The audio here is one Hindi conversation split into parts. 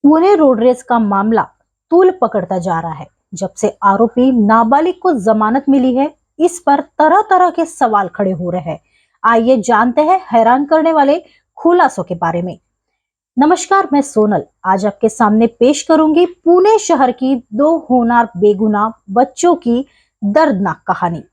पुणे रोड रेस का मामला तूल पकड़ता जा रहा है। जब से आरोपी नाबालिग को जमानत मिली है, इस पर तरह तरह के सवाल खड़े हो रहे हैं। आइए जानते हैं हैरान करने वाले खुलासों के बारे में। नमस्कार, मैं सोनल आज आपके सामने पेश करूंगी पुणे शहर की दो होनहार बेगुनाह बच्चों की दर्दनाक कहानी।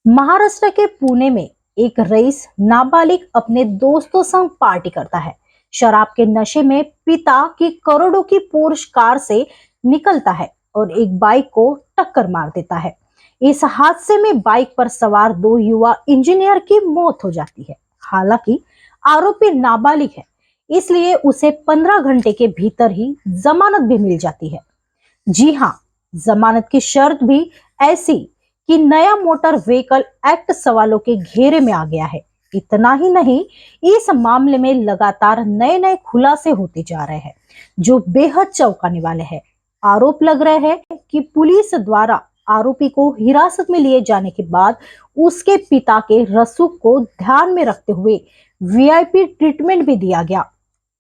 महाराष्ट्र के पुणे में एक रईस नाबालिग अपने दोस्तों संग पार्टी करता है। शराब के नशे में पिता की करोड़ों की पोर्श कार से निकलता है और एक बाइक को टक्कर मार देता है। इस हादसे में बाइक पर सवार दो युवा इंजीनियर की मौत हो जाती है। हालांकि आरोपी नाबालिग है, इसलिए उसे 15 घंटे के भीतर ही जमानत भी मिल जाती है। जी हाँ, जमानत की शर्त भी ऐसी कि नया मोटर व्हीकल एक्ट सवालों के घेरे में आ गया है। इतना ही नहीं, इस मामले में लगातार नए नए खुलासे होते जा रहे हैं जो बेहद चौंकाने वाले हैं। आरोप लग रहे हैं कि पुलिस द्वारा आरोपी को हिरासत में लिए जाने के बाद उसके पिता के रसूख को ध्यान में रखते हुए वीआईपी ट्रीटमेंट भी दिया गया।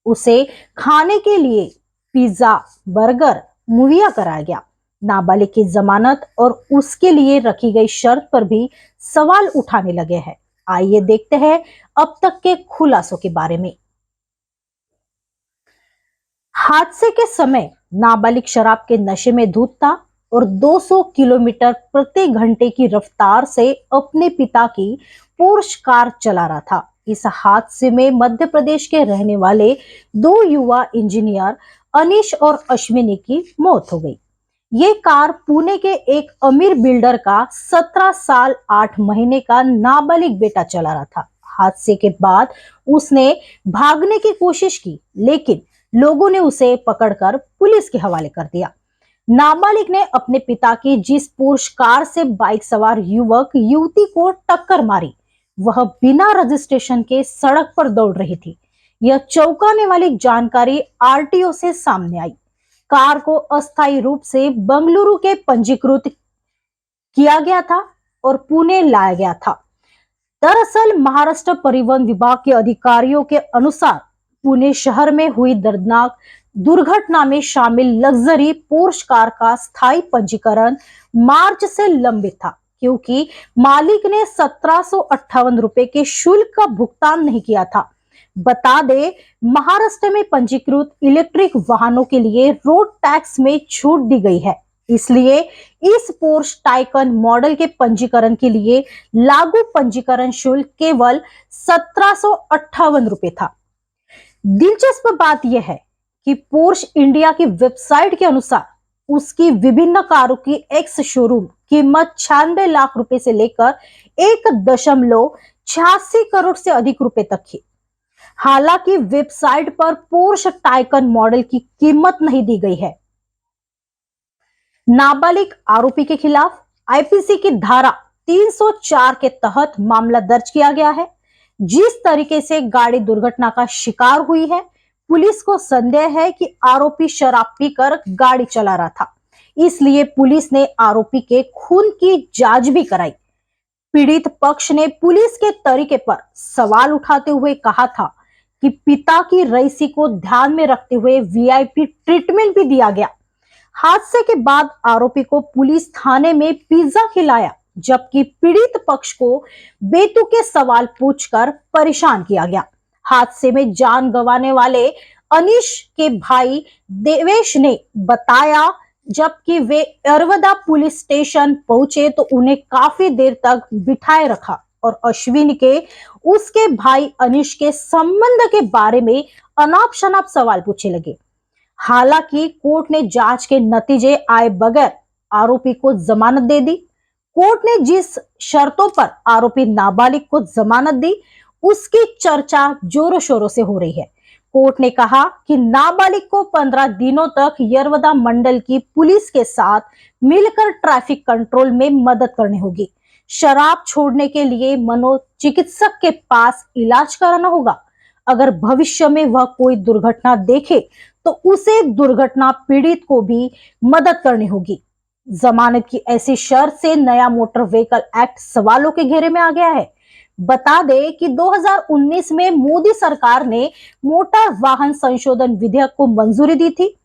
उसे खाने के लिए पिज्जा, बर्गर मुहैया कराया गया। नाबालिग की जमानत और उसके लिए रखी गई शर्त पर भी सवाल उठाने लगे हैं। आइए देखते हैं अब तक के खुलासों के बारे में। हादसे के समय नाबालिग शराब के नशे में धुत था और 200 किलोमीटर प्रति घंटे की रफ्तार से अपने पिता की पोर्श कार चला रहा था। इस हादसे में मध्य प्रदेश के रहने वाले दो युवा इंजीनियर अनीश और अश्विनी की मौत हो गई। ये कार पुणे के एक अमीर बिल्डर का 17 साल 8 महीने का नाबालिग बेटा चला रहा था। हादसे के बाद उसने भागने की कोशिश की, लेकिन लोगों ने उसे पकड़कर पुलिस के हवाले कर दिया। नाबालिग ने अपने पिता की जिस पोर्श कार से बाइक सवार युवक युवती को टक्कर मारी, वह बिना रजिस्ट्रेशन के सड़क पर दौड़ रही थी। यह चौंकाने वाली जानकारी आरटीओ से सामने आई। कार को अस्थायी रूप से बंगलुरु के पंजीकृत किया गया था और पुणे लाया गया था। दरअसल महाराष्ट्र परिवहन विभाग के अधिकारियों के अनुसार पुणे शहर में हुई दर्दनाक दुर्घटना में शामिल लग्जरी पोर्श कार का स्थायी पंजीकरण मार्च से लंबित था, क्योंकि मालिक ने 1758 रुपए के शुल्क का भुगतान नहीं किया था। बता दे, महाराष्ट्र में पंजीकृत इलेक्ट्रिक वाहनों के लिए रोड टैक्स में छूट दी गई है, इसलिए इस पोर्श टाइकन मॉडल के पंजीकरण के लिए लागू पंजीकरण शुल्क केवल 1758 रुपए था। दिलचस्प बात यह है कि पोर्श इंडिया की वेबसाइट के अनुसार उसकी विभिन्न कारों की एक्स शोरूम कीमत 96 लाख रुपए से लेकर 1.86 करोड़ से अधिक रुपए तक है। हालांकि वेबसाइट पर पोर्श टाइकन मॉडल की कीमत नहीं दी गई है। नाबालिग आरोपी के खिलाफ आईपीसी की धारा 304 के तहत मामला दर्ज किया गया है। जिस तरीके से गाड़ी दुर्घटना का शिकार हुई है, पुलिस को संदेह है कि आरोपी शराब पीकर गाड़ी चला रहा था, इसलिए पुलिस ने आरोपी के खून की जांच भी कराई। पीड़ित पक्ष ने पुलिस के तरीके पर सवाल उठाते हुए कहा था कि पिता की रईसी को ध्यान में रखते हुए वीआईपी ट्रीटमेंट भी दिया गया। हादसे के बाद आरोपी को पुलिस थाने में पिज्जा खिलाया, जबकि पीड़ित पक्ष को बेतुके सवाल पूछकर परेशान किया गया। हादसे में जान गंवाने वाले अनीश के भाई देवेश ने बताया, जबकि वे अरवदा पुलिस स्टेशन पहुंचे तो उन्हें काफी देर तक बिठाए रखा और अश्विनी के उसके भाई अनीश के संबंध के बारे में अनाप शनाप सवाल पूछने लगे। हालांकि कोर्ट ने जांच के नतीजे आए बगैर आरोपी को जमानत दे दी। कोर्ट ने जिस शर्तों पर आरोपी नाबालिग को जमानत दी, उसकी चर्चा जोरों शोरों से हो रही है। कोर्ट ने कहा कि नाबालिग को 15 दिनों तक यरवदा मंडल की पुलिस के साथ मिलकर ट्रैफिक कंट्रोल में मदद करनी होगी। शराब छोड़ने के लिए मनोचिकित्सक के पास इलाज कराना होगा। अगर भविष्य में वह कोई दुर्घटना देखे तो उसे दुर्घटना पीड़ित को भी मदद करनी होगी। जमानत की ऐसी शर्त से नया मोटर व्हीकल एक्ट सवालों के घेरे में आ गया है। बता दे कि 2019 में मोदी सरकार ने मोटर वाहन संशोधन विधेयक को मंजूरी दी थी।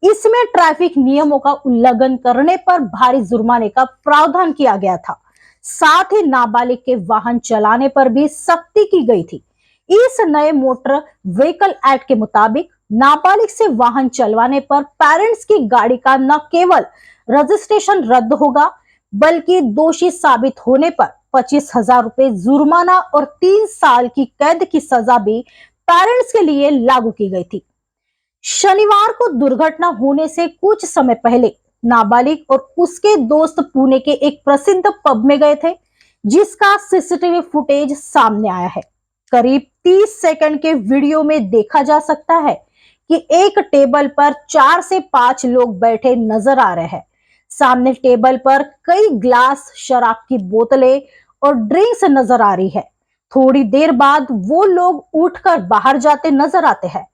इसमें ट्रैफिक नियमों का उल्लंघन करने पर भारी जुर्माने का प्रावधान किया गया था। साथ ही नाबालिग के वाहन चलाने पर भी सख्ती की गई थी। इस नए मोटर व्हीकल एक्ट के मुताबिक नाबालिग से वाहन चलवाने पर पेरेंट्स की गाड़ी का न केवल रजिस्ट्रेशन रद्द होगा, बल्कि दोषी साबित होने पर 25,000 रुपए जुर्माना और 3 साल की कैद की सजा भी पेरेंट्स के लिए लागू की गई थी। शनिवार को दुर्घटना होने से कुछ समय पहले नाबालिग और उसके दोस्त पुणे के एक प्रसिद्ध पब में गए थे, जिसका सीसीटीवी फुटेज सामने आया है। करीब 30 सेकंड के वीडियो में देखा जा सकता है कि एक टेबल पर 4 से 5 लोग बैठे नजर आ रहे हैं। सामने टेबल पर कई ग्लास, शराब की बोतलें और ड्रिंक्स नजर आ रही है। थोड़ी देर बाद वो लोग उठकर बाहर जाते नजर आते हैं।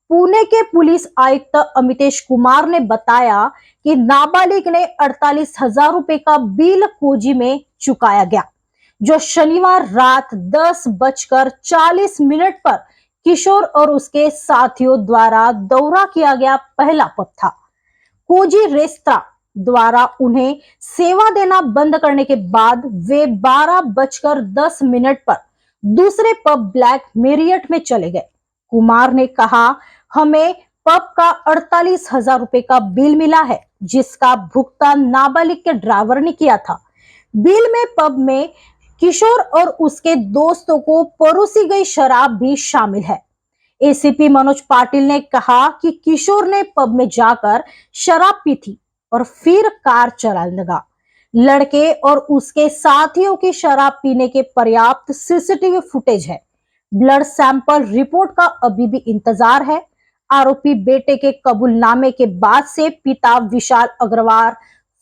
पुणे के पुलिस आयुक्त अमितेश कुमार ने बताया कि नाबालिग ने 48,000 रुपए का बिल कोजी में चुकाया गया, जो शनिवार रात 10:40 पर किशोर और उसके साथियों द्वारा दौरा किया गया पहला पब था। कोजी रेस्तरां द्वारा उन्हें सेवा देना बंद करने के बाद वे 12:10 पर दूसरे पब ब्लैक मेरियट में चले गए। कुमार ने कहा, हमें पब का 48,000 रुपए का बिल मिला है, जिसका भुगतान नाबालिग के ड्राइवर ने किया था। बिल में पब में किशोर और उसके दोस्तों को परोसी गई शराब भी शामिल है। एसीपी मनोज पाटिल ने कहा कि किशोर ने पब में जाकर शराब पी थी और फिर कार चलाने लगा। लड़के और उसके साथियों की शराब पीने के पर्याप्त सीसीटीवी फुटेज है। ब्लड सैंपल रिपोर्ट का अभी भी इंतजार है। आरोपी बेटे के कबूलनामे के बाद से पिता विशाल अग्रवाल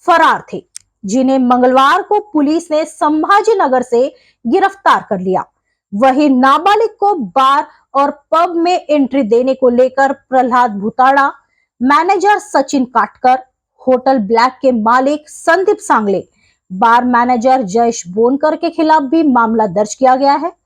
फरार थे, जिन्हें मंगलवार को पुलिस ने संभाजी नगर से गिरफ्तार कर लिया। वहीं नाबालिग को बार और पब में एंट्री देने को लेकर प्रहलाद भूताड़ा, मैनेजर सचिन काटकर, होटल ब्लैक के मालिक संदीप सांगले, बार मैनेजर जयेश बोनकर के खिलाफ भी मामला दर्ज किया गया है।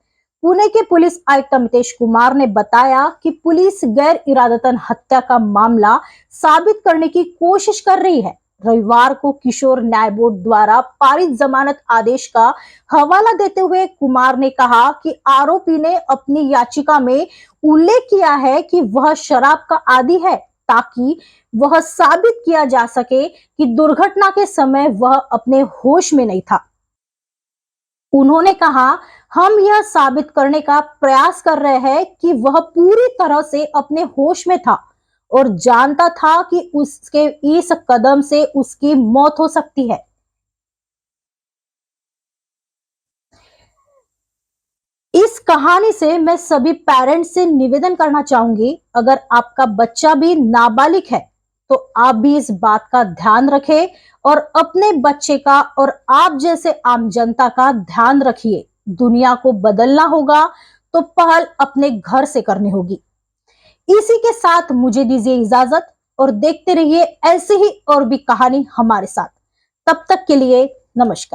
पुणे के पुलिस आयुक्त अमितेश कुमार ने बताया कि पुलिस गैर इरादतन हत्या का मामला साबित करने की कोशिश कर रही है। रविवार को किशोर न्याय बोर्ड द्वारा पारित जमानत आदेश का हवाला देते हुए कुमार ने कहा कि आरोपी ने अपनी याचिका में उल्लेख किया है कि वह शराब का आदी है, ताकि वह साबित किया जा सके कि दुर्घटना के समय वह अपने होश में नहीं था। उन्होंने कहा, हम यह साबित करने का प्रयास कर रहे हैं कि वह पूरी तरह से अपने होश में था और जानता था कि उसके इस कदम से उसकी मौत हो सकती है। इस कहानी से मैं सभी पेरेंट्स से निवेदन करना चाहूंगी, अगर आपका बच्चा भी नाबालिग है तो आप भी इस बात का ध्यान रखें और अपने बच्चे का और आप जैसे आम जनता का ध्यान रखिए। दुनिया को बदलना होगा तो पहल अपने घर से करनी होगी। इसी के साथ मुझे दीजिए इजाजत और देखते रहिए ऐसे ही और भी कहानी हमारे साथ। तब तक के लिए नमस्कार।